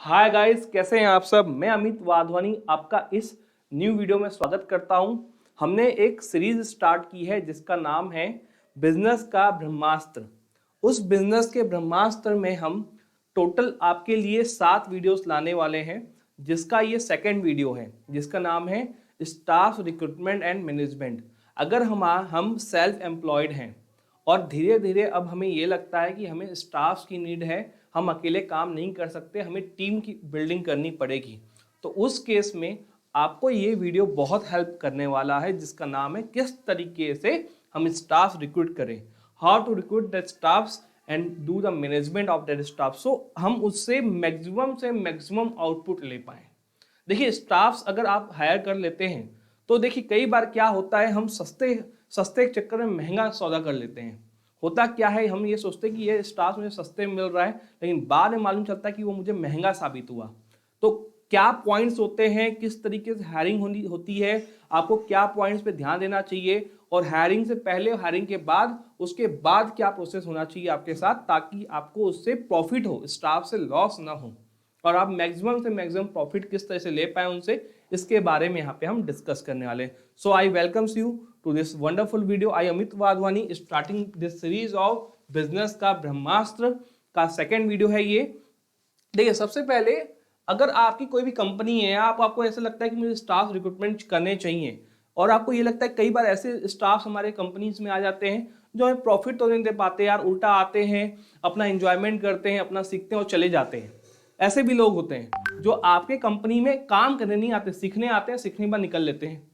Hi guys, कैसे हैं आप सब। मैं अमित वाधवानी आपका इस न्यू वीडियो में स्वागत करता हूं। हमने एक सीरीज स्टार्ट की है जिसका नाम है बिजनेस का ब्रह्मास्त्र। उस बिजनेस के ब्रह्मास्त्र में हम टोटल आपके लिए 7 वीडियोस लाने वाले हैं, जिसका ये सेकंड वीडियो है जिसका नाम है स्टाफ रिक्रूटमेंट एंड मैनेजमेंट। अगर हम सेल्फ एम्प्लॉयड हैं और धीरे धीरे अब हमें ये लगता है कि हमें स्टाफ की नीड है, हम अकेले काम नहीं कर सकते, हमें टीम की बिल्डिंग करनी पड़ेगी, तो उस केस में आपको ये वीडियो बहुत हेल्प करने वाला है, जिसका नाम है किस तरीके से हम स्टाफ रिक्रूट करें, how to recruit the staffs and do the management of that staff, so हम उससे मैक्सिमम आउटपुट ले पाएँ। देखिए, स्टाफ्स अगर आप हायर कर लेते हैं तो देखिए कई बार क्या होता है, हम सस्ते सस्ते के चक्कर में महंगा सौदा कर लेते हैं। होता क्या है, हम ये सोचते हैं कि ये स्टाफ मुझे सस्ते में मिल रहा है, लेकिन बाद में मालूम चलता है कि वो मुझे महंगा साबित हुआ। तो क्या पॉइंट्स होते हैं, किस तरीके से हायरिंग होती है, आपको क्या पॉइंट्स पे ध्यान देना चाहिए, और हायरिंग से पहले, हायरिंग के बाद, उसके बाद क्या प्रोसेस होना चाहिए आपके साथ, ताकि आपको उससे प्रॉफिट हो, स्टाफ से लॉस ना हो, और आप मैक्सिमम से मैक्सिमम प्रॉफिट किस तरह से ले पाए उनसे, इसके बारे में यहाँ पे हम डिस्कस करने वाले हैं। So I welcomes you to this wonderful video. I Amit Wadhwani starting this series of business का ब्रह्मास्त्र का सेकेंड वीडियो है ये। देखिए, सबसे पहले अगर आपकी कोई भी कंपनी है, आपको ऐसा लगता है कि मुझे स्टाफ रिक्रूटमेंट करने चाहिए, और आपको ये लगता है कई बार ऐसे स्टाफ हमारे कंपनीज में आ जाते हैं जो हमें प्रॉफिट तो नहीं दे पाते यार, उल्टा आते हैं, अपना एंजॉयमेंट करते हैं, अपना सीखते हैं और चले जाते हैं। ऐसे भी लोग होते हैं जो आपके कंपनी में काम करने नहीं आते, सीखने आते हैं, सीखने के बाद निकल लेते हैं।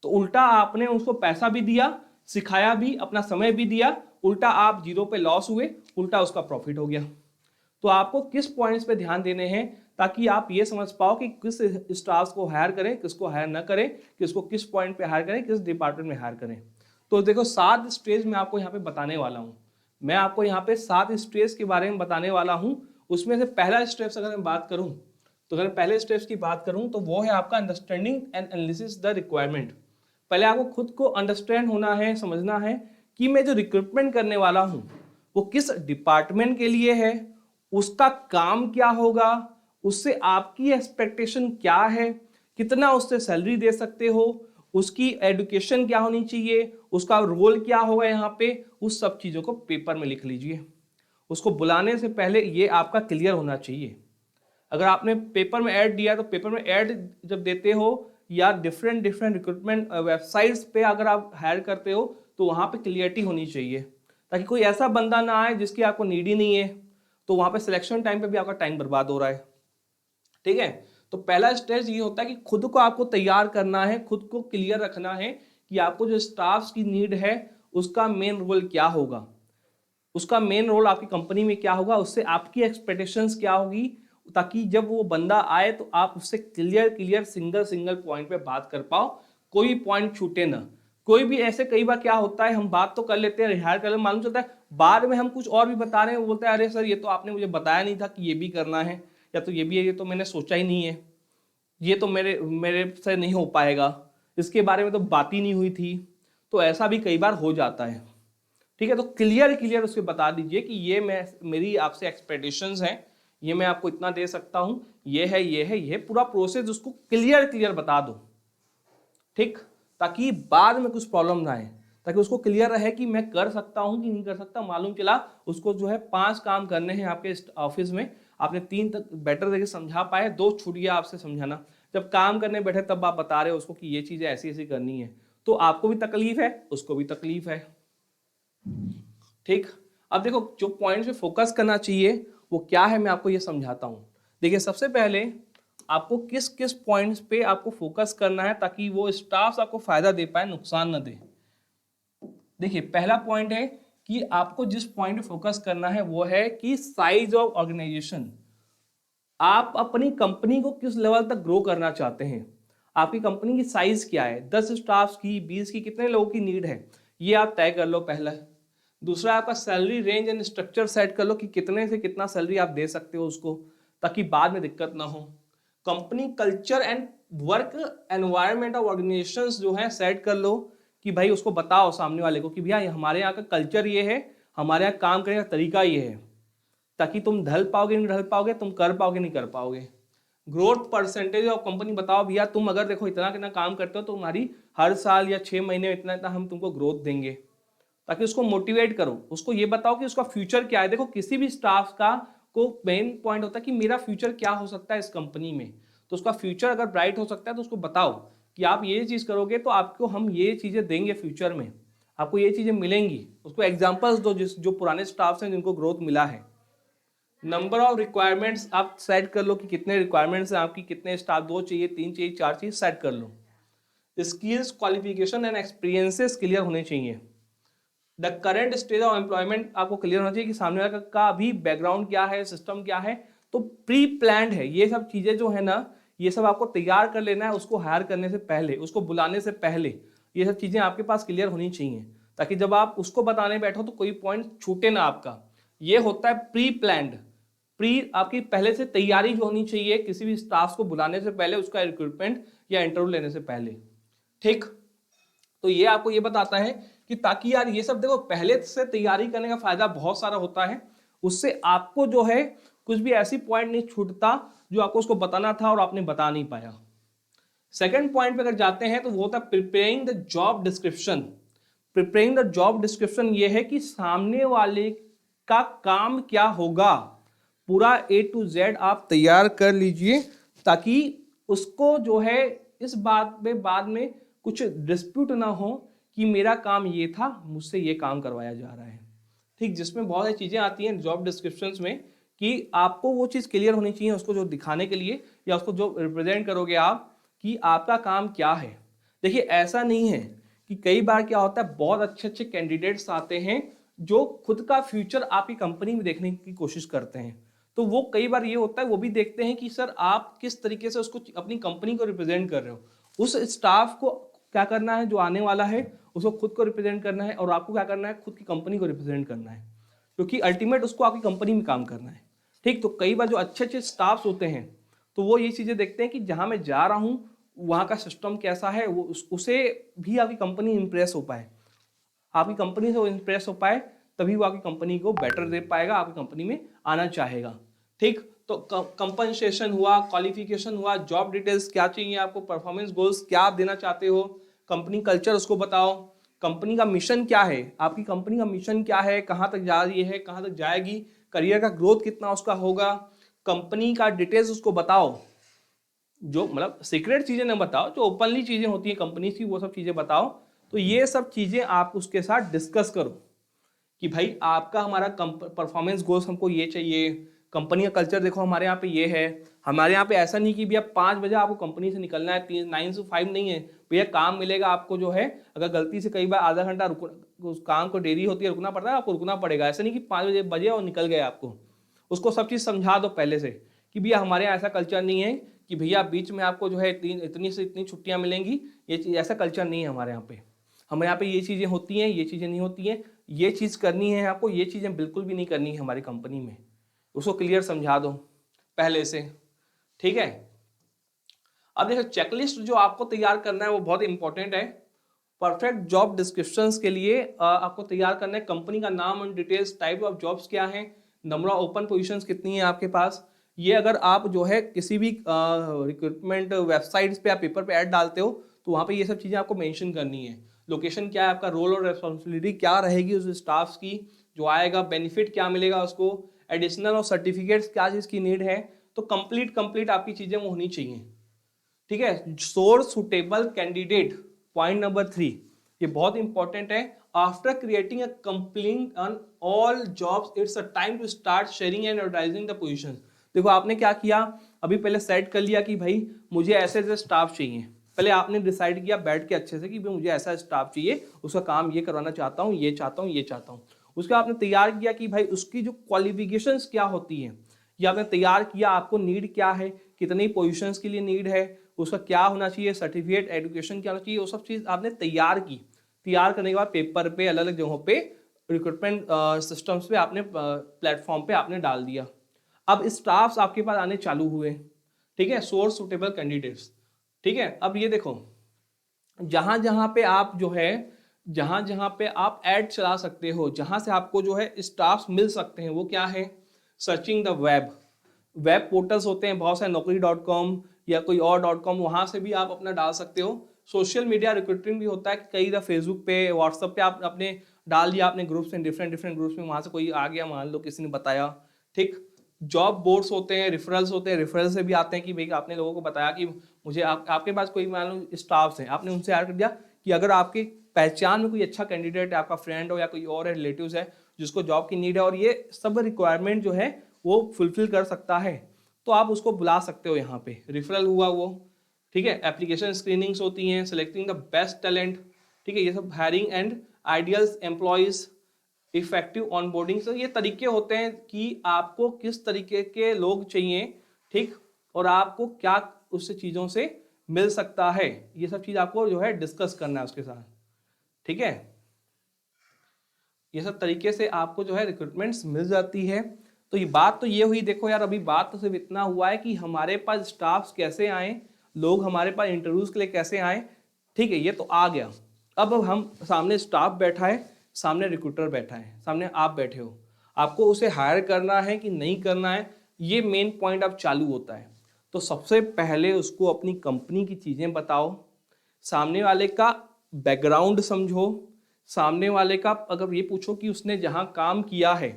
तो उल्टा आपने उसको पैसा भी दिया, सिखाया भी, अपना समय भी दिया, उल्टा आप जीरो पे लॉस हुए, उल्टा उसका प्रॉफिट हो गया। तो आपको किस पॉइंट्स पे ध्यान देने हैं ताकि आप ये समझ पाओ कि किस स्टाफ को हायर करें, किसको हायर ना करें, किसको किस पॉइंट पे हायर करें, किस डिपार्टमेंट में हायर करें। तो देखो, 7 स्टेज में आपको यहाँ पे बताने वाला हूँ। मैं आपको यहाँ पे 7 स्टेज के बारे में बताने वाला हूँ। उसमें से पहला स्टेप्स अगर मैं बात करूँ, तो अगर पहले स्टेप्स की बात करूँ तो वो है आपका understanding and analysis the requirement. पहले आपको खुद को अंडरस्टैंड होना है, समझना है कि मैं जो रिक्रूटमेंट करने वाला हूँ वो किस डिपार्टमेंट के लिए है, उसका काम क्या होगा, उससे आपकी एक्सपेक्टेशन क्या है, कितना उससे सैलरी दे सकते हो, उसकी एजुकेशन क्या होनी चाहिए, उसका रोल क्या होगा यहाँ पे, उस सब चीज़ों को पेपर में लिख लीजिए। उसको बुलाने से पहले ये आपका क्लियर होना चाहिए। अगर आपने पेपर में ऐड दिया तो पेपर में ऐड जब देते हो या डिफरेंट रिक्रूटमेंट वेबसाइट्स पे अगर आप हायर करते हो तो वहाँ पे क्लियरिटी होनी चाहिए, ताकि कोई ऐसा बंदा ना आए जिसकी आपको नीड ही नहीं है, तो वहाँ पे सिलेक्शन टाइम पे भी आपका टाइम बर्बाद हो रहा है। ठीक है, तो पहला स्टेज ये होता है कि खुद को आपको तैयार करना है, खुद को क्लियर रखना है कि आपको जो स्टाफ की नीड है उसका मेन रोल क्या होगा, उसका मेन रोल आपकी कंपनी में क्या होगा, उससे आपकी एक्सपेक्टेशंस क्या होगी, ताकि जब वो बंदा आए तो आप उससे क्लियर सिंगल पॉइंट पे बात कर पाओ, कोई पॉइंट छूटे ना। कोई भी ऐसे कई बार क्या होता है, हम बात तो कर लेते हैं, रिहायर कर लेते, मालूम चलता है बाद में हम कुछ और भी बता रहे हैं, वो बोलते हैं अरे सर ये तो आपने मुझे बताया नहीं था कि ये भी करना है, या तो ये भी है, ये तो मैंने सोचा ही नहीं है, ये तो मेरे मेरे से नहीं हो पाएगा, इसके बारे में तो बात ही नहीं हुई थी। तो ऐसा भी कई बार हो जाता है। ठीक है, तो क्लियर उसके बता दीजिए कि ये मेरी आपसे एक्सपेक्टेशंस हैं, ये मैं आपको इतना दे सकता हूं, ये पूरा प्रोसेस उसको क्लियर बता दो। ठीक, ताकि बाद में कुछ प्रॉब्लम ना आए, ताकि उसको क्लियर रहे कि मैं कर सकता हूं कि नहीं कर सकता। मालूम चला उसको जो है 5 काम करने हैं आपके ऑफिस में, आपने 3 तक बेटर तरीके समझा पाए, 2 छूट गया आपसे समझाना। जब काम करने बैठे तब आप बता रहे हो उसको कि ये चीजें ऐसी ऐसी करनी है, तो आपको भी तकलीफ है, उसको भी तकलीफ है। ठीक, अब देखो जो पॉइंट पे फोकस करना चाहिए वो क्या है, मैं आपको ये समझाता हूं। देखिए, सबसे पहले आपको किस किस पॉइंट्स पे आपको फोकस करना है ताकि वो स्टाफ आपको फायदा दे पाए, नुकसान ना दे। देखिए, पहला पॉइंट है कि आपको जिस पॉइंट पे फोकस करना है वो है कि साइज ऑफ ऑर्गेनाइजेशन। आप अपनी कंपनी को किस लेवल तक ग्रो करना चाहते हैं, आपकी कंपनी की साइज क्या है, 10 स्टाफ की, 20 की, कितने लोगों की नीड है, ये आप तय कर लो पहला। दूसरा, आपका salary range and structure set कर लो कि कितने से कितना सैलरी आप दे सकते हो उसको, ताकि बाद में दिक्कत ना हो। Company culture and work environment of organisations जो है सेट कर लो, कि भाई उसको बताओ सामने वाले को कि भैया हमारे यहाँ का कल्चर ये है, हमारे यहाँ काम करने का तरीका ये है, ताकि तुम ढल पाओगे नहीं ढल पाओगे, तुम कर पाओगे नहीं कर पाओगे। ग्रोथ परसेंटेज ऑफ कंपनी बताओ भैया, तुम अगर देखो इतना कितना काम करते हो तो तुम्हारी हर साल या 6 महीने में इतना इतना हम तुमको ग्रोथ देंगे, ताकि उसको मोटिवेट करो, उसको ये बताओ कि उसका फ्यूचर क्या है। देखो किसी भी स्टाफ का को मेन पॉइंट होता है कि मेरा फ्यूचर क्या हो सकता है इस कंपनी में, तो उसका फ्यूचर अगर ब्राइट हो सकता है तो उसको बताओ कि आप ये चीज़ करोगे तो आपको हम ये चीज़ें देंगे, फ्यूचर में आपको ये चीज़ें मिलेंगी। उसको एग्जाम्पल्स दो जो पुराने स्टाफ्स हैं जिनको ग्रोथ मिला है। नंबर ऑफ रिक्वायरमेंट्स आप सेट कर लो कि कितने रिक्वायरमेंट्स हैं आपकी, कितने स्टाफ, 2 चाहिए, 3 चाहिए, 4 चाहिए, सेट कर लो। Skills, qualification and experiences clear होने चाहिए। The current stage of employment आपको क्लियर होना चाहिए कि सामने वाला का भी बैकग्राउंड क्या है, सिस्टम क्या है। तो प्री प्लान्ड है ये सब चीजें जो है ना, ये सब आपको तैयार कर लेना है उसको हायर करने से पहले, उसको बुलाने से पहले ये सब चीजें आपके पास क्लियर होनी चाहिए, ताकि जब आप उसको बताने बैठो तो कोई पॉइंट छूटे ना आपका। ये होता है प्री प्लान्ड। प्री आपकी पहले से तैयारी जो होनी चाहिए किसी भी स्टाफ को बुलाने से पहले, उसका रिक्रूटमेंट या इंटरव्यू लेने से पहले। ठीक, तो ये आपको ये बताता है कि ताकि यार ये सब देखो पहले से तैयारी करने का फायदा बहुत सारा होता है, उससे आपको जो है कुछ भी ऐसी पॉइंट नहीं छूटता जो आपको उसको बताना था और आपने बता नहीं पाया। सेकंड पॉइंट पे अगर जाते हैं तो वो होता है preparing the job description. Preparing the job description ये है कि सामने वाले का काम क्या होगा, पूरा A to Z आप तैयार कर लीजिए, ताकि उसको जो है इस बात में बाद में कुछ डिस्प्यूट ना हो कि मेरा काम ये था, मुझसे ये काम करवाया जा रहा है। ठीक, जिसमें बहुत सारी चीज़ें आती हैं जॉब डिस्क्रिप्शंस में कि आपको वो चीज़ क्लियर होनी चाहिए उसको जो दिखाने के लिए, या उसको जो रिप्रेजेंट करोगे आप कि आपका काम क्या है। देखिए ऐसा नहीं है कि कई बार क्या होता है, बहुत अच्छे अच्छे कैंडिडेट्स आते हैं जो खुद का फ्यूचर आपकी कंपनी में देखने की कोशिश करते हैं, तो वो कई बार ये होता है वो भी देखते हैं कि सर आप किस तरीके से उसको अपनी कंपनी को रिप्रेजेंट कर रहे हो। उस स्टाफ को क्या करना है जो आने वाला है, उसको खुद को रिप्रेजेंट करना है, और आपको क्या करना है, खुद की कंपनी को रिप्रेजेंट करना है, क्योंकि अल्टीमेट उसको आपकी कंपनी में काम करना है। ठीक, तो कई बार जो अच्छे अच्छे स्टाफ्स होते हैं तो वो ये चीज़ें देखते हैं कि जहाँ मैं जा रहा हूँ वहाँ का सिस्टम कैसा है, वो उसे भी आपकी कंपनी इंप्रेस हो पाए, आपकी कंपनी से वो इंप्रेस हो पाए, तभी वो आपकी कंपनी को बेटर दे पाएगा, आपकी कंपनी में आना चाहेगा। ठीक, तो कंपनसेशन हुआ, क्वालिफिकेशन हुआ, जॉब डिटेल्स क्या चाहिए आपको, परफॉर्मेंस गोल्स क्या आप देना चाहते हो, कंपनी कल्चर उसको बताओ, कंपनी का मिशन क्या है, आपकी कंपनी का मिशन क्या है, कहाँ तक जा रही है, कहाँ तक जाएगी, करियर का ग्रोथ कितना उसका होगा, कंपनी का डिटेल्स उसको बताओ, जो मतलब सीक्रेट चीजें न बताओ, जो ओपनली चीजें होती है कंपनी की वो सब चीजें बताओ। तो ये सब चीजें आप उसके साथ डिस्कस करो कि भाई आपका हमारा परफॉर्मेंस गोल्स हमको ये चाहिए, कंपनी का कल्चर देखो हमारे यहाँ पे ये है, हमारे यहाँ पे ऐसा नहीं कि भैया 5 बजे आपको कंपनी से निकलना है, 9 से 5 नहीं है भैया, काम मिलेगा आपको जो है, अगर गलती से कई बार आधा घंटा उस काम को देरी होती है, रुकना पड़ता है, आपको रुकना पड़ेगा। ऐसा नहीं कि 5 बजे और निकल गए आपको, उसको सब चीज़ समझा दो पहले से कि भैया हमारे यहाँ ऐसा कल्चर नहीं है कि भैया बीच में आपको जो है इतनी से इतनी छुट्टियाँ मिलेंगी, ये चीज़ ऐसा कल्चर नहीं है हमारे यहाँ पे। हमारे यहाँ पे ये चीज़ें होती हैं, ये चीज़ें नहीं होती हैं, ये चीज़ करनी है आपको, ये चीज़ें बिल्कुल भी नहीं करनी है हमारी कंपनी में, उसको क्लियर समझा दो पहले से। ठीक है, अब देखो चेकलिस्ट जो आपको तैयार करना है वो बहुत इंपॉर्टेंट है। परफेक्ट जॉब डिस्क्रिप्शंस के लिए आपको तैयार करना है कंपनी का नाम और डिटेल्स, टाइप ऑफ जॉब्स क्या है, नंबर ऑफ ओपन पोजीशंस कितनी है आपके पास। ये अगर आप जो है किसी भी रिक्रूटमेंट वेबसाइट्स पे या पेपर पे ऐड डालते हो तो वहाँ पे ये सब चीज़ें आपको मेंशन करनी है। लोकेशन क्या है, आपका रोल और रेस्पॉन्सिबिलिटी क्या रहेगी उस स्टाफ की जो आएगा, बेनिफिट क्या मिलेगा उसको, एडिशनल और सर्टिफिकेट्स क्या चीज़ की नीड है, तो कंप्लीट आपकी चीज़ें वो होनी चाहिए। ठीक है, source suitable candidate, point number 3, ये बहुत इंपॉर्टेंट है। After creating a complaint on all jobs it's a time to start sharing and advertising the positions. देखो आपने क्या किया, अभी पहले सेट कर लिया कि भाई मुझे ऐसे ऐसे स्टाफ चाहिए, पहले आपने डिसाइड किया बैठ के अच्छे से कि भाई मुझे ऐसा स्टाफ चाहिए, उसका काम ये करवाना चाहता हूँ, ये चाहता हूँ, ये चाहता हूँ। उसके आपने तैयार किया कि भाई उसकी जो क्वालिफिकेशंस क्या होती हैं, ये आपने तैयार किया, आपको नीड क्या है, कितनी पोजीशंस के लिए नीड है, उसका क्या होना चाहिए, सर्टिफिकेट, एजुकेशन क्या होना चाहिए, वो सब चीज़ आपने तैयार की। तैयार करने के बाद पेपर पे, अलग अलग जगहों पे, रिक्रूटमेंट सिस्टम्स पे आपने, प्लेटफॉर्म पे आपने डाल दिया। अब स्टाफ्स आपके पास आने चालू हुए। ठीक है, सोर्स सुटेबल कैंडिडेट्स। ठीक है, अब ये देखो जहां जहां पे आप जो है, जहां पे आप ऐड चला सकते हो, जहां से आपको जो है स्टाफ्स मिल सकते हैं, वो क्या है, सर्चिंग द वेब पोर्टल्स होते हैं बहुत सारे, naukri.com या कोई और .com, वहां से भी आप अपना डाल सकते हो। सोशल मीडिया रिक्रूटिंग भी होता है कि कई दफा फेसबुक पे, व्हाट्सएप पे आप अपने डाल दिया अपने ग्रुप्स में, डिफरेंट ग्रुप्स में, वहां से कोई आ गया, मान लो किसी ने बताया, ठीक। जॉब बोर्ड्स होते हैं, रेफरल्स होते हैं, रेफरल से भी आते हैं कि भाई आपने लोगों को बताया कि मुझे आपके पास कोई मान लो स्टाफ्स हैं, आपने उनसे ऐड कर दिया कि अगर आपकी पहचान में कोई अच्छा कैंडिडेट है, आपका फ्रेंड हो या कोई और है, रिलेटिव्स है जिसको जॉब की नीड है और ये सब रिक्वायरमेंट जो है वो फुलफिल कर सकता है, तो आप उसको बुला सकते हो यहाँ पे। रेफरल हुआ वो, ठीक है। एप्लीकेशन स्क्रीनिंग्स होती हैं, सिलेक्टिंग द बेस्ट टैलेंट, ठीक है, ये सब hiring and ideals employees, effective onboarding. तो ये तरीके होते हैं कि आपको किस तरीके के लोग चाहिए, ठीक, और आपको क्या उससे चीजों से मिल सकता है, ये सब चीज आपको जो है डिस्कस करना है उसके साथ, ठीक है। ये सब तरीके से आपको जो है रिक्रूटमेंट्स मिल जाती है। तो ये बात तो ये हुई, देखो यार अभी बात तो सिर्फ इतना हुआ है कि हमारे पास स्टाफ्स कैसे आए, लोग हमारे पास इंटरव्यूज के लिए कैसे आए, ठीक है, ये तो आ गया। अब हम सामने स्टाफ बैठा है, सामने रिक्रूटर बैठा है, सामने आप बैठे हो, आपको उसे हायर करना है कि नहीं करना है, ये मेन पॉइंट अब चालू होता है। तो सबसे पहले उसको अपनी कंपनी की चीजें बताओ, सामने वाले का बैकग्राउंड समझो, सामने वाले का अगर ये पूछो कि उसने जहां काम किया है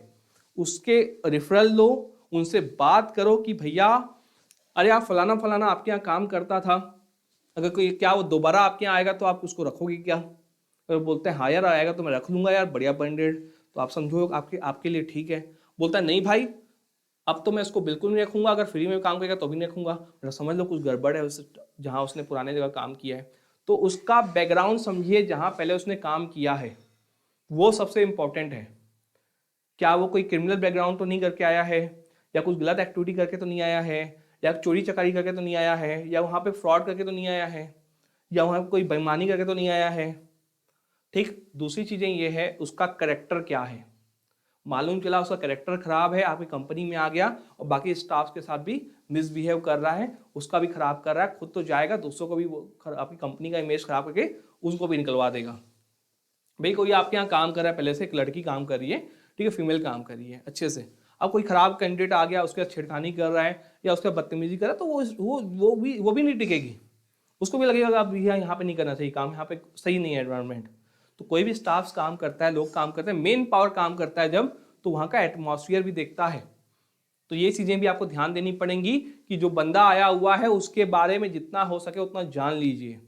उसके रेफरल लो, उनसे बात करो कि भैया अरे आप फलाना फलाना आपके यहाँ काम करता था, अगर कोई क्या वो दोबारा आपके यहाँ आएगा तो आप उसको रखोगे क्या? अगर बोलते हैं हाँ यार आएगा तो मैं रख लूंगा यार, बढ़िया कैंडिडेट, तो आप समझो आपके आपके लिए ठीक है। बोलता है नहीं भाई अब तो मैं इसको बिल्कुल नहीं रखूंगा, अगर फ्री में काम करेगा तो भी नहीं रखूंगा, मतलब समझ लो कुछ गड़बड़ है उस जहाँ उसने पुराने जगह काम किया है। तो उसका बैकग्राउंड समझिए, जहाँ पहले उसने काम किया है वो सबसे इंपॉर्टेंट है। क्या वो कोई क्रिमिनल बैकग्राउंड तो नहीं करके आया है, या कुछ गलत एक्टिविटी करके तो नहीं आया है, या चोरी चकारी करके तो नहीं आया है, या वहाँ पे फ्रॉड करके तो नहीं आया है, या वहाँ पे कोई बेईमानी करके तो नहीं आया है, ठीक। दूसरी चीजें ये है उसका करेक्टर क्या है, मालूम चला उसका करेक्टर खराब है, आपकी कंपनी में आ गया और बाकी स्टाफ के साथ भी मिसबिहेव कर रहा है, उसका भी खराब कर रहा है, खुद तो जाएगा दूसरों को भी आपकी कंपनी का इमेज खराब करके उसको भी निकलवा देगा। भाई कोई आपके यहाँ काम कर रहा है, पहले से एक लड़की काम कर रही है, ठीक है, फीमेल काम कर रही है अच्छे से, अब कोई खराब कैंडिडेट आ गया उसके साथ छेड़खानी कर रहा है या उसके साथ बदतमीजी कर रहा है, तो वो भी नहीं टिकेगी, उसको भी लगेगा आप भैया यहाँ पे नहीं करना चाहिए काम, यहाँ पे सही नहीं है एनवायरनमेंट। तो कोई भी स्टाफ काम करता है, लोग काम करते हैं, मेन पावर काम करता है जब, तो वहाँ का एटमॉस्फेयर भी देखता है। तो ये चीजें भी आपको ध्यान देनी पड़ेंगी कि जो बंदा आया हुआ है उसके बारे में जितना हो सके उतना जान लीजिए।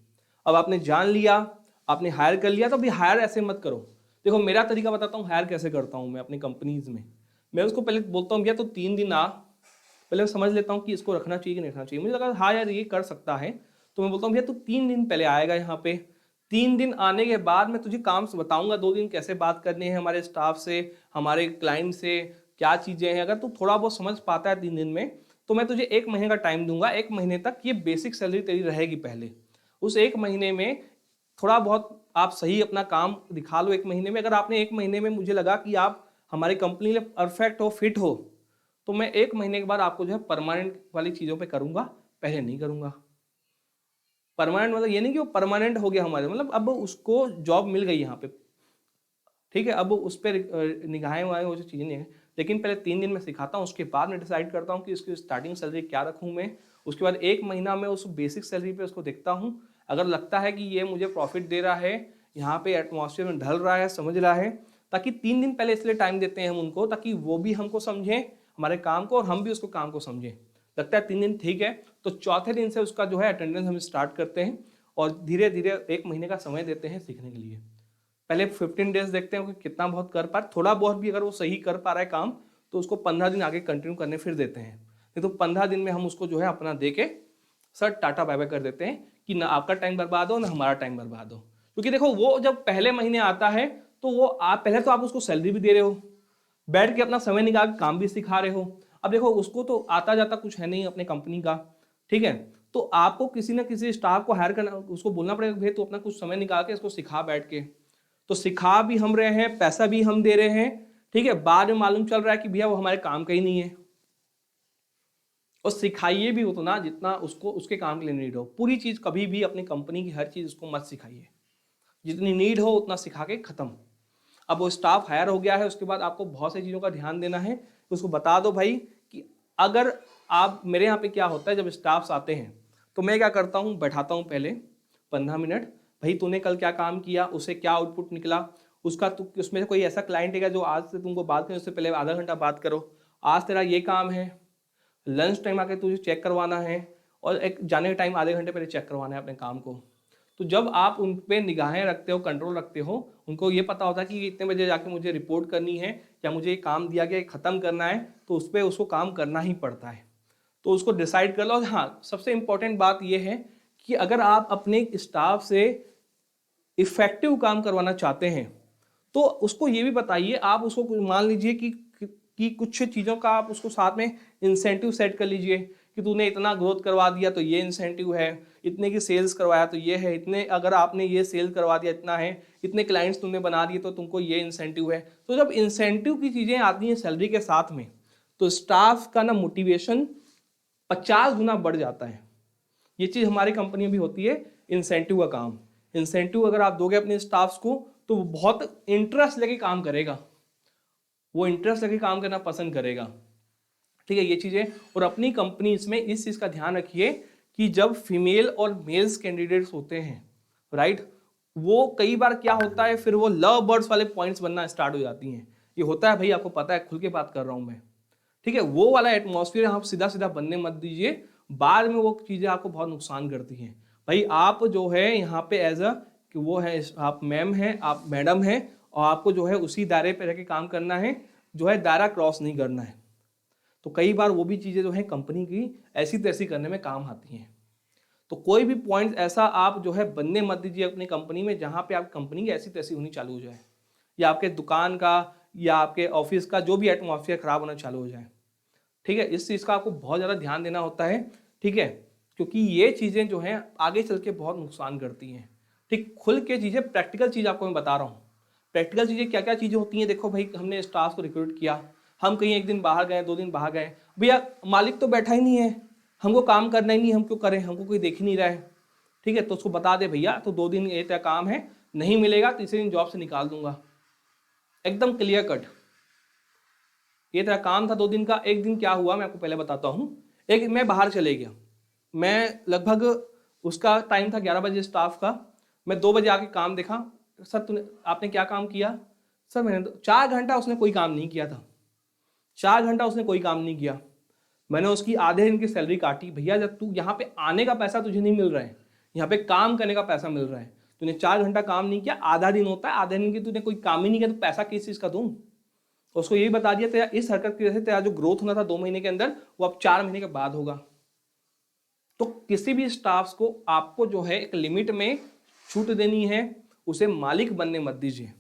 अब आपने जान लिया, आपने हायर कर लिया, तो अभी हायर ऐसे मत करो। देखो मेरा तरीका बताता हूँ हायर कैसे करता हूँ मैं अपनी कंपनीज में। मैं उसको पहले बोलता हूँ भैया तो 3 दिन आ, पहले मैं समझ लेता हूँ कि इसको रखना चाहिए कि नहीं रखना चाहिए, मुझे लगा हाँ यार ये कर सकता है, तो मैं बोलता हूँ भैया तू 3 दिन पहले आएगा यहाँ पे, 3 दिन आने के बाद मैं तुझे काम से बताऊंगा 2 दिन कैसे बात करनी है हमारे स्टाफ से, हमारे क्लाइंट से, क्या चीजें हैं। अगर तू थोड़ा बहुत समझ पाता है 3 दिन में तो मैं तुझे 1 महीने का टाइम दूंगा, 1 महीने तक ये बेसिक सैलरी तेरी रहेगी। पहले उस 1 महीने में थोड़ा बहुत आप सही अपना काम दिखा लो। 1 महीने में अगर आपने 1 महीने में मुझे लगा कि आप हमारी कंपनी में परफेक्ट हो, फिट हो, तो मैं 1 महीने के बाद आपको जो है परमानेंट वाली चीजों पे करूंगा, पहले नहीं करूंगा। परमानेंट मतलब ये नहीं कि वो परमानेंट हो गया हमारे, मतलब अब उसको जॉब मिल गई यहाँ पे, ठीक है, अब उस पर निगाहें वाहें वो जो चीज़ें नहीं है, लेकिन पहले 3 दिन में सिखाता हूँ, उसके बाद मैं डिसाइड करता हूँ कि उसकी स्टार्टिंग सैलरी क्या रखूँ मैं। उसके बाद 1 महीना में उस बेसिक सैलरी पे उसको देखता हूँ, अगर लगता है कि ये मुझे प्रॉफिट दे रहा है, यहाँ पे एटमॉस्फेयर में ढल रहा है, समझ रहा है, ताकि 3 दिन पहले इसलिए टाइम देते हैं हम उनको, ताकि वो भी हमको समझें हमारे काम को और हम भी उसको काम को समझें। लगता है 3 दिन ठीक है, तो चौथे दिन से उसका जो है अटेंडेंस हम स्टार्ट करते हैं और धीरे धीरे 1 महीने का समय देते हैं सीखने के लिए। पहले 15 डेज देखते हैं कि कितना बहुत कर पा रहा है, थोड़ा बहुत भी अगर वो सही कर पा रहा है काम तो उसको 15 दिन आगे कंटिन्यू करने फिर देते हैं, नहीं तो 15 दिन में हम उसको जो है अपना दे के सर टाटा बाय बाय कर देते हैं कि ना आपका टाइम बर्बाद हो ना हमारा टाइम बर्बाद हो। क्योंकि देखो वो जब पहले महीने आता है तो वो आप पहले तो आप उसको सैलरी भी दे रहे हो, बैठ के अपना समय निकाल के काम भी सिखा रहे हो। अब देखो उसको तो आता जाता कुछ है नहीं अपने कंपनी का, ठीक है, तो आपको किसी ना किसी स्टाफ को हायर करना, उसको बोलना पड़ेगा भाई तो अपना कुछ समय निकाल के इसको सिखा बैठ के, तो सिखा भी हम रहे हैं, पैसा भी हम दे रहे हैं, ठीक है, बाद में मालूम चल रहा है कि भैया वो हमारे काम का ही नहीं है। और सिखाइए भी उतना जितना उसको उसके काम के लिए नीड हो। पूरी चीज कभी भी अपनी कंपनी की हर चीज उसको मत सिखाइए, जितनी नीड हो उतना सिखा के खत्म। अब वो स्टाफ हायर हो गया है, उसके बाद आपको बहुत सी चीजों का ध्यान देना है, उसको बता दो भाई कि अगर आप मेरे यहाँ पे क्या होता है, जब स्टाफ्स आते हैं तो मैं क्या करता हूँ, बैठाता हूँ पहले 15 मिनट, भाई तूने कल क्या काम किया, उसे क्या आउटपुट निकला, उसका उसमें से कोई ऐसा क्लाइंट है जो आज से तुमको बात करें उससे पहले आधा घंटा बात करो, आज तेरा ये काम है, लंच टाइम आके तुझे चेक करवाना है, और एक जाने के टाइम आधे घंटे पहले चेक करवाना है अपने काम को। तो जब आप उन पे निगाहें रखते हो, कंट्रोल रखते हो, उनको ये पता होता है कि इतने बजे जाके मुझे रिपोर्ट करनी है या मुझे ये काम दिया गया ख़त्म करना है, तो उस पर उसको काम करना ही पड़ता है। तो उसको डिसाइड कर लो। हाँ, सबसे इंपॉर्टेंट बात यह है कि अगर आप अपने स्टाफ से इफेक्टिव काम करवाना चाहते हैं तो उसको ये भी बताइए, आप उसको मान लीजिए कि कुछ चीज़ों का आप उसको साथ में इंसेंटिव सेट कर लीजिए कि तूने इतना ग्रोथ करवा दिया तो ये इंसेंटिव है, इतने की सेल्स करवाया तो ये है, इतने अगर आपने ये सेल करवा दिया इतना है, इतने क्लाइंट्स तुमने बना दिए तो तुमको ये इंसेंटिव है। तो जब इंसेंटिव की चीज़ें आती हैं सैलरी के साथ में, तो स्टाफ का ना मोटिवेशन 50 गुना बढ़ जाता है। ये चीज़ हमारी कंपनी में भी होती है, इंसेंटिव का काम। इंसेंटिव अगर आप दोगे अपने स्टाफ्स को तो वो बहुत इंटरेस्ट लेके काम करेगा, वो इंटरेस्ट लेके काम करना पसंद करेगा। ठीक है, ये चीज़ें। और अपनी कंपनीज में इस चीज़ का ध्यान रखिए कि जब फीमेल और मेल्स कैंडिडेट्स होते हैं, राइट, वो कई बार क्या होता है, फिर वो लव बर्ड्स वाले पॉइंट्स बनना स्टार्ट हो जाती हैं। ये होता है भाई, आपको पता है, खुल के बात कर रहा हूँ मैं। ठीक है, वो वाला एटमॉस्फेयर आप सीधा सीधा बनने मत दीजिए, बाद में वो चीज़ें आपको बहुत नुकसान करती हैं। भाई आप जो है यहाँ पे एज अ कि वो है, आप मैम हैं, आप मैडम हैं, और आपको जो है उसी दायरे पे रह के काम करना है, जो है दायरा क्रॉस नहीं करना है। तो कई बार वो भी चीज़ें जो है कंपनी की ऐसी तैसी करने में काम आती हैं। तो कोई भी पॉइंट ऐसा आप जो है बनने मत दीजिए अपनी कंपनी में जहाँ पे आप कंपनी की ऐसी तैसी होनी चालू हो जाए, या आपके दुकान का या आपके ऑफिस का जो भी एटमॉस्फेयर खराब होना चालू हो जाए। ठीक है, इस चीज़ का आपको बहुत ज़्यादा ध्यान देना होता है। ठीक है, क्योंकि ये चीज़ें जो हैं आगे चल के बहुत नुकसान करती हैं। ठीक, खुल के चीज़ें, प्रैक्टिकल चीज़ आपको मैं बता रहा हूँ। प्रैक्टिकल चीज़ें क्या क्या चीज़ें होती हैं, देखो भाई, हमने स्टाफ को रिक्रूट किया, हम कहीं एक दिन बाहर गए, 2 दिन बाहर गए, भैया मालिक तो बैठा ही नहीं है, हमको काम करना ही नहीं, हम क्यों करें, हमको कोई देख ही नहीं रहा है। ठीक है, तो उसको बता दे भैया तो 2 दिन ये तेरा काम है, नहीं मिलेगा तीसरे दिन जॉब से निकाल दूंगा। एकदम क्लियर कट। ये तेरा काम था 2 दिन का। एक दिन क्या हुआ मैं आपको पहले बताता हूँ। एक मैं बाहर चले गया, मैं लगभग, उसका टाइम था 11 बजे स्टाफ का, मैं 2 बजे आके काम देखा, सर तूने आपने क्या काम किया, सर मैंने 4 घंटा उसने कोई काम नहीं किया था, 4 घंटा उसने कोई काम नहीं किया। मैंने उसकी आधे दिन की सैलरी काटी। भैया जब तू यहाँ पे आने का पैसा तुझे नहीं मिल रहा है, यहाँ पे काम करने का पैसा मिल रहा है, तूने 4 घंटा काम नहीं किया, आधा दिन होता है, आधे दिन की तूने कोई काम ही नहीं किया, तो पैसा किस चीज़ का दूँ। उसको यही बता दिया तेरा इस हरकत की वजह से तेरा जो ग्रोथ होना था 2 महीने के अंदर, वो अब 4 महीने के बाद होगा। तो किसी भी स्टाफ को आपको जो है एक लिमिट में छूट देनी है, उसे मालिक बनने मत दीजिए।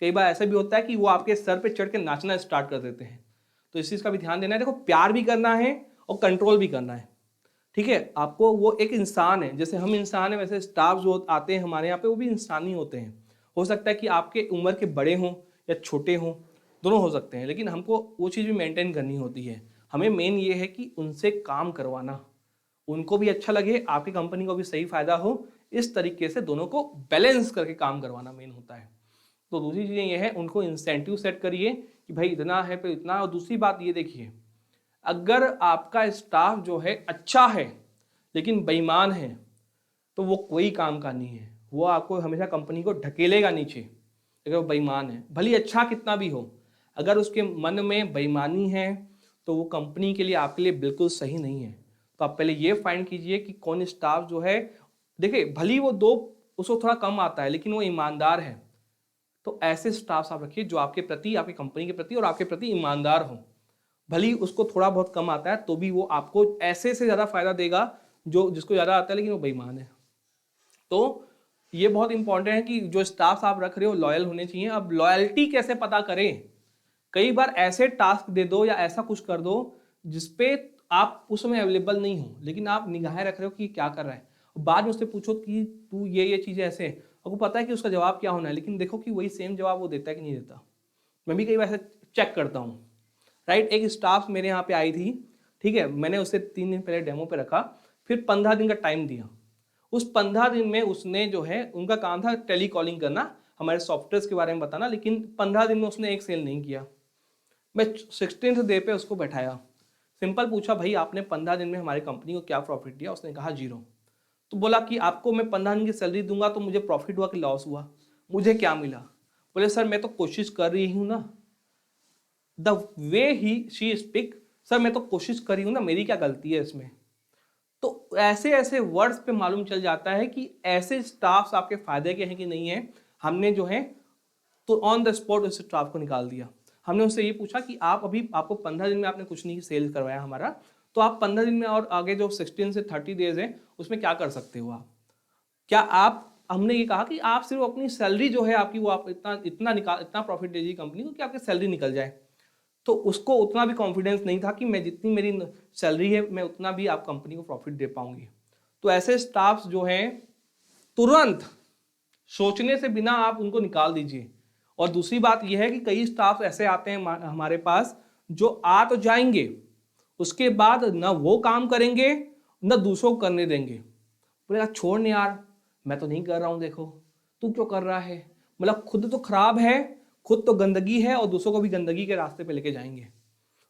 कई बार ऐसा भी होता है कि वो आपके सर पे चढ़ के नाचना स्टार्ट कर देते हैं, तो इस चीज़ का भी ध्यान देना है। देखो, प्यार भी करना है और कंट्रोल भी करना है। ठीक है, आपको, वो एक इंसान है, जैसे हम इंसान हैं वैसे स्टाफ जो आते हैं हमारे यहाँ पे वो भी इंसान ही होते हैं। हो सकता है कि आपके उम्र के बड़े हों या छोटे हों, दोनों हो सकते हैं, लेकिन हमको वो चीज़ भी मेंटेन करनी होती है। हमें मेन ये है कि उनसे काम करवाना, उनको भी अच्छा लगे, आपकी कंपनी को भी सही फायदा हो, इस तरीके से दोनों को बैलेंस करके काम करवाना मेन होता है। तो दूसरी चीज़ें ये है, उनको इंसेंटिव सेट करिए कि भाई इतना है पे इतना। और दूसरी बात ये देखिए, अगर आपका स्टाफ जो है अच्छा है लेकिन बेईमान है, तो वो कोई काम का नहीं है, वो आपको हमेशा कंपनी को ढकेलेगा नीचे। अगर वो बेईमान है, भले अच्छा कितना भी हो, अगर उसके मन में बेईमानी है तो वो कंपनी के लिए, आपके लिए बिल्कुल सही नहीं है। तो आप पहले ये फाइंड कीजिए कि कौन स्टाफ जो है, देखिए भली वो दो उसको थोड़ा कम आता है लेकिन वो ईमानदार है, तो ऐसे स्टाफ आप रखिए जो आपके प्रति, आपकी कंपनी के प्रति और आपके प्रति ईमानदार हो। भली उसको थोड़ा बहुत कम आता है तो भी वो आपको ऐसे से ज़्यादा फायदा देगा जो जिसको ज़्यादा आता है लेकिन वो बेईमान है। तो ये बहुत इंपॉर्टेंट है कि जो स्टाफ आप रख रहे हो लॉयल होने चाहिए। अब लॉयल्टी कैसे पता करें, कई बार ऐसे टास्क दे दो या ऐसा कुछ कर दो जिसपे आप उस समय अवेलेबल नहीं हो, लेकिन आप निगाहें रख रहे हो कि क्या कर रहा है, बाद में उससे पूछो कि तू ये चीज़ें ऐसे, आपको पता है कि उसका जवाब क्या होना है, लेकिन देखो कि वही सेम जवाब वो देता है कि नहीं देता। मैं भी कई बार ऐसे चेक करता हूँ, राइट। एक स्टाफ मेरे यहाँ पे आई थी, ठीक है, मैंने उसे 3 दिन पहले डेमो पे रखा, फिर 15 दिन का टाइम दिया। उस 15 दिन में उसने जो है, उनका काम था टेली कॉलिंग करना, हमारे सॉफ्टवेयर के बारे में बताना, लेकिन 15 दिन में उसने एक सेल नहीं किया। मैं 16th डे पे उसको बैठाया, सिंपल पूछा भाई आपने 15 दिन में हमारी कंपनी को क्या प्रॉफिट दिया, उसने कहा 0। तो बोला कि आपको मैं 15 दिन की सैलरी दूंगा तो मुझे प्रॉफिट हुआ कि लॉस हुआ, मुझे क्या मिला? बोले सर मैं तो कोशिश कर रही हूं ना। The way he she speak, sir मैं तो कोशिश कर रही हूं ना, मेरी क्या गलती है इसमें? तो ऐसे ऐसे वर्ड्स पे मालूम चल जाता है कि ऐसे स्टाफ्स आपके फायदे के हैं कि नहीं है। हमने जो है तो ऑन द स्पॉट उस स्टाफ को निकाल दिया। हमने उससे ये पूछा कि आप अभी, आपको 15 दिन में आपने कुछ नहीं सेल करवाया हमारा, तो आप 15 दिन में और आगे जो 16 से 30 डेज है उसमें क्या कर सकते हो आप? क्या आप, हमने ये कहा कि आप सिर्फ अपनी सैलरी जो है आपकी, वो आप इतना इतना निकाल, इतना प्रॉफिट दीजिए कंपनी को कि आपकी सैलरी निकल जाए। तो उसको उतना भी कॉन्फिडेंस नहीं था कि मैं जितनी मेरी सैलरी है मैं उतना भी आप कंपनी को प्रॉफिट दे पाऊंगी। तो ऐसे स्टाफ्स जो हैं तुरंत सोचने से बिना आप उनको निकाल दीजिए। और दूसरी बात यह है कि कई स्टाफ ऐसे आते हैं हमारे पास जो आ तो जाएंगे, उसके बाद ना वो काम करेंगे ना दूसरों को करने देंगे। बोलेगा छोड़ नहीं यार, मैं तो नहीं कर रहा हूं, देखो तू क्यों कर रहा है? मतलब खुद तो खराब है, खुद तो गंदगी है और दूसरों को भी गंदगी के रास्ते पे लेके जाएंगे।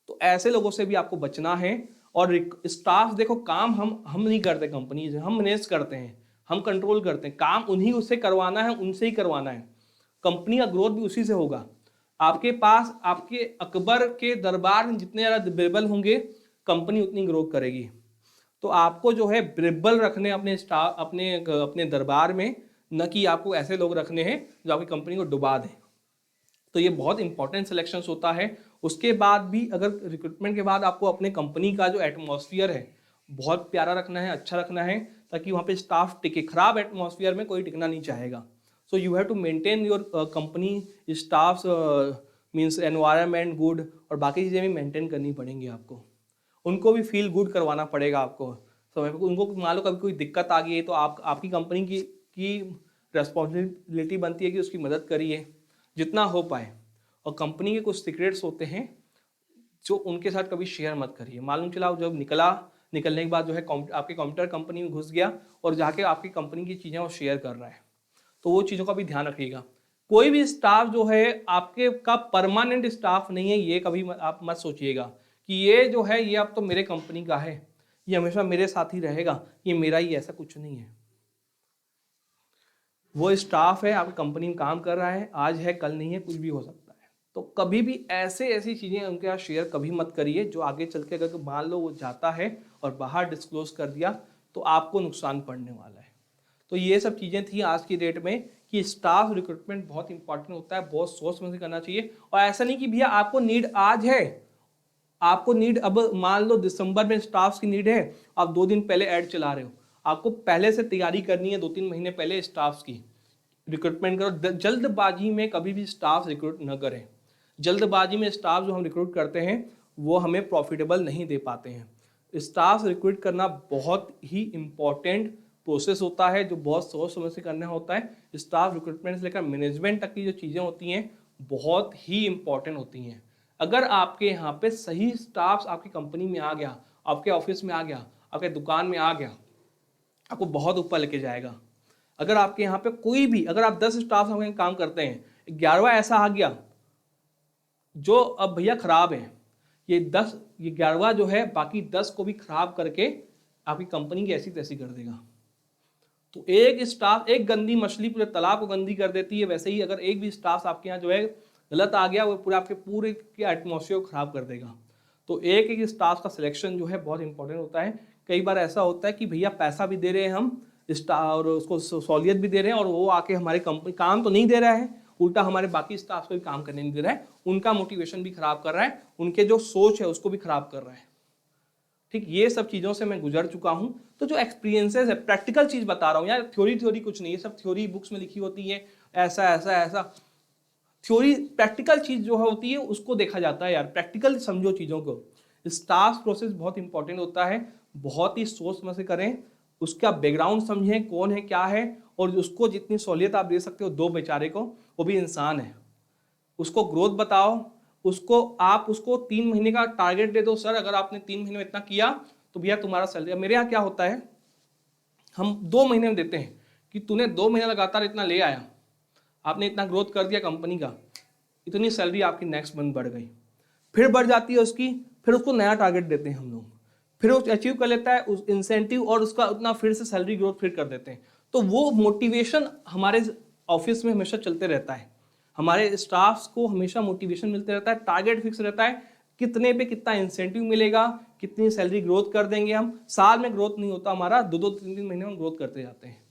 तो ऐसे लोगों से भी आपको बचना है। और स्टाफ देखो, काम हम नहीं करते, कंपनी से हम मैनेज करते हैं, हम कंट्रोल करते हैं, काम उन्हीं उससे करवाना है, उनसे ही करवाना है। कंपनी का ग्रोथ भी उसी से होगा। आपके पास, आपके अकबर के दरबार में जितने ज्यादा बिरबल होंगे, कंपनी उतनी ग्रो करेगी। तो आपको जो है बिरबल रखने अपने स्टाफ, अपने अपने दरबार में, न कि आपको ऐसे लोग रखने हैं जो आपकी कंपनी को डुबा दें। तो ये बहुत इंपॉर्टेंट सिलेक्शन होता है। उसके बाद भी अगर रिक्रूटमेंट के बाद आपको अपने कंपनी का जो एटमॉस्फेयर है बहुत प्यारा रखना है, अच्छा रखना है, ताकि वहाँ पे स्टाफ टिके। खराब एटमॉस्फेयर में कोई टिकना नहीं चाहेगा। So you have to maintain your company staff, means environment good, और बाकी चीज़ें भी मेंटेन करनी पड़ेंगी आपको। उनको भी फील गुड करवाना पड़ेगा आपको समय पर। उनको मान लो कभी कोई दिक्कत आ गई है तो आपकी कंपनी की रेस्पॉन्सिबिलिटी बनती है कि उसकी मदद करिए जितना हो पाए। और कंपनी के कुछ सीक्रेट्स होते हैं जो उनके साथ कभी शेयर मत करिए। मालूम चला जब निकलने के बाद जो है आपके कंप्यूटर कंपनी में घुस गया और जाके आपकी कंपनी की चीज़ें वो शेयर कर रहा है, तो वो चीज़ों का भी ध्यान रखिएगा। कोई भी स्टाफ जो है आपके का परमानेंट स्टाफ नहीं है, ये कभी आप मत सोचिएगा कि ये जो है ये अब तो मेरे कंपनी का है, ये हमेशा मेरे साथ ही रहेगा, ये मेरा ही, ऐसा कुछ नहीं है। वो स्टाफ है, आपकी कंपनी में काम कर रहा है, आज है कल नहीं है, कुछ भी हो सकता है। तो कभी भी ऐसी चीज़ें उनके साथ शेयर कभी मत करिए जो आगे चल के अगर मान लो वो जाता है और बाहर डिस्क्लोज कर दिया तो आपको नुकसान पड़ने वाला है। तो ये सब चीज़ें थी आज की डेट में कि स्टाफ रिक्रूटमेंट बहुत इंपॉर्टेंट होता है, बहुत सोच समझ के करना चाहिए। और ऐसा नहीं कि भैया आपको नीड आज है, आपको नीड अब मान लो दिसंबर में स्टाफ की नीड है, आप 2 दिन पहले ऐड चला रहे हो। आपको पहले से तैयारी करनी है, 2-3 महीने पहले स्टाफ की रिक्रूटमेंट करो। जल्दबाजी में कभी भी स्टाफ रिक्रूट न करें। जल्दबाजी में स्टाफ जो हम रिक्रूट करते हैं वो हमें प्रॉफिटेबल नहीं दे पाते हैं। स्टाफ रिक्रूट करना बहुत ही इम्पॉर्टेंट प्रोसेस होता है जो बहुत सोच समझ से करना होता है। स्टाफ रिक्रूटमेंट से लेकर मैनेजमेंट तक की जो चीज़ें होती हैं बहुत ही इम्पॉर्टेंट होती हैं। अगर आपके यहाँ पे सही स्टाफ आपकी कंपनी में आ गया, आपके ऑफिस में आ गया, आपके दुकान में आ गया, आपको बहुत ऊपर लेके जाएगा। अगर आपके यहाँ पे कोई भी, अगर आप 10 स्टाफ में काम करते हैं, 11वां ऐसा आ गया जो अब भैया खराब है, ये 11वां जो है बाकी 10 को भी खराब करके आपकी कंपनी की ऐसी तैसी कर देगा। तो एक स्टाफ, एक गंदी मछली पूरे तालाब को गंदी कर देती है, वैसे ही अगर एक भी स्टाफ आपके यहाँ जो है गलत आ गया वो पूरे आपके पूरे के एटमॉस्फेयर को खराब कर देगा। तो एक एक स्टाफ का सिलेक्शन जो है बहुत इंपॉर्टेंट होता है। कई बार ऐसा होता है कि भैया पैसा भी दे रहे हैं हम स्टाफ और उसको सहूलियत भी दे रहे हैं और वो आके हमारे कंपनी काम तो नहीं दे रहा है, उल्टा हमारे बाकी स्टाफ को भी काम करने नहीं दे रहा है, उनका मोटिवेशन भी खराब कर रहा है, उनके जो सोच है उसको भी खराब कर रहा है। ठीक, ये सब चीज़ों से मैं गुजर चुका हूँ। तो जो एक्सपीरियंसेस है, प्रैक्टिकल चीज़ बता रहा हूँ यार, थ्योरी कुछ नहीं है, सब थ्योरी बुक्स में लिखी होती है, ऐसा ऐसा ऐसा थ्योरी। प्रैक्टिकल चीज़ जो होती है उसको देखा जाता है यार, प्रैक्टिकल समझो चीज़ों को। स्टाफ प्रोसेस बहुत इंपॉर्टेंट होता है, बहुत ही सोच समझ से करें, उसका बैकग्राउंड समझें कौन है क्या है, और उसको जितनी सहूलियत आप दे सकते हो दो बेचारे को, वो भी इंसान है, उसको ग्रोथ बताओ। उसको 3 महीने का टारगेट दे दो, सर अगर आपने 3 महीने में इतना किया तो भैया तुम्हारा सैलरी। मेरे यहाँ क्या होता है, हम 2 महीने में देते हैं कि तूने 2 महीने लगातार इतना ले आया, आपने इतना ग्रोथ कर दिया कंपनी का, इतनी सैलरी आपकी नेक्स्ट मंथ बढ़ गई। फिर बढ़ जाती है उसकी, फिर उसको नया टारगेट देते हैं हम लोग, फिर वो अचीव कर लेता है उस इंसेंटिव और उसका उतना फिर से सैलरी ग्रोथ फिर कर देते हैं। तो वो मोटिवेशन हमारे ऑफिस में हमेशा चलते रहता है, हमारे स्टाफ्स को हमेशा मोटिवेशन मिलते रहता है, टारगेट फिक्स रहता है, कितने पे कितना इंसेंटिव मिलेगा, कितनी सैलरी ग्रोथ कर देंगे हम। साल में ग्रोथ नहीं होता हमारा, 2-2 3-3 महीने में ग्रोथ करते जाते हैं।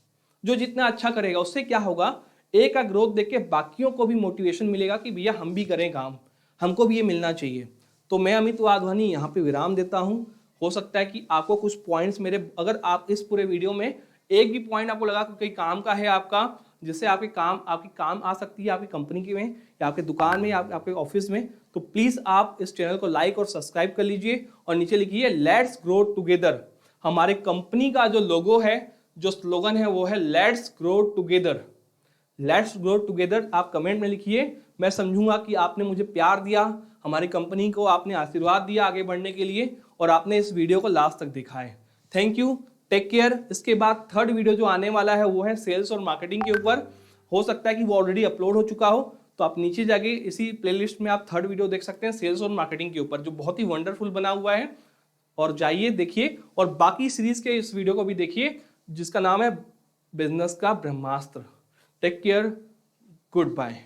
जो जितना अच्छा करेगा उससे क्या होगा, एक का ग्रोथ देख के बाकियों को भी मोटिवेशन मिलेगा कि भैया हम भी करें काम, हमको भी ये मिलना चाहिए। तो मैं अमित वाधवानी यहाँ पे विराम देता हूँ। हो सकता है कि आपको कुछ पॉइंट्स मेरे, अगर आप इस पूरे वीडियो में एक भी पॉइंट आपको लगा कि कोई काम का है आपका, जिससे आपकी काम आ सकती है आपकी कंपनी की में या आपके दुकान में या आपके ऑफिस में, तो प्लीज आप इस चैनल को लाइक और सब्सक्राइब कर लीजिए और नीचे लिखिए लेट्स ग्रो टुगेदर। हमारे कंपनी का जो लोगो है, जो स्लोगन है वो है let's grow together. Let's grow together आप कमेंट में लिखिए, मैं समझूंगा कि आपने मुझे प्यार दिया, हमारी कंपनी को आपने आशीर्वाद दिया आगे बढ़ने के लिए और आपने इस वीडियो को लास्ट तक देखा है। Thank you, take care. इसके बाद थर्ड वीडियो जो आने वाला है वो है सेल्स और मार्केटिंग के ऊपर। हो सकता है कि वो ऑलरेडी अपलोड हो चुका हो, तो आप नीचे जाके इसी प्लेलिस्ट में आप थर्ड वीडियो देख सकते हैं सेल्स और मार्केटिंग के ऊपर, जो बहुत ही वंडरफुल बना हुआ है। और जाइए देखिए और बाकी सीरीज के इस वीडियो को भी देखिए जिसका नाम है बिजनेस का ब्रह्मास्त्र। Take care, good bye.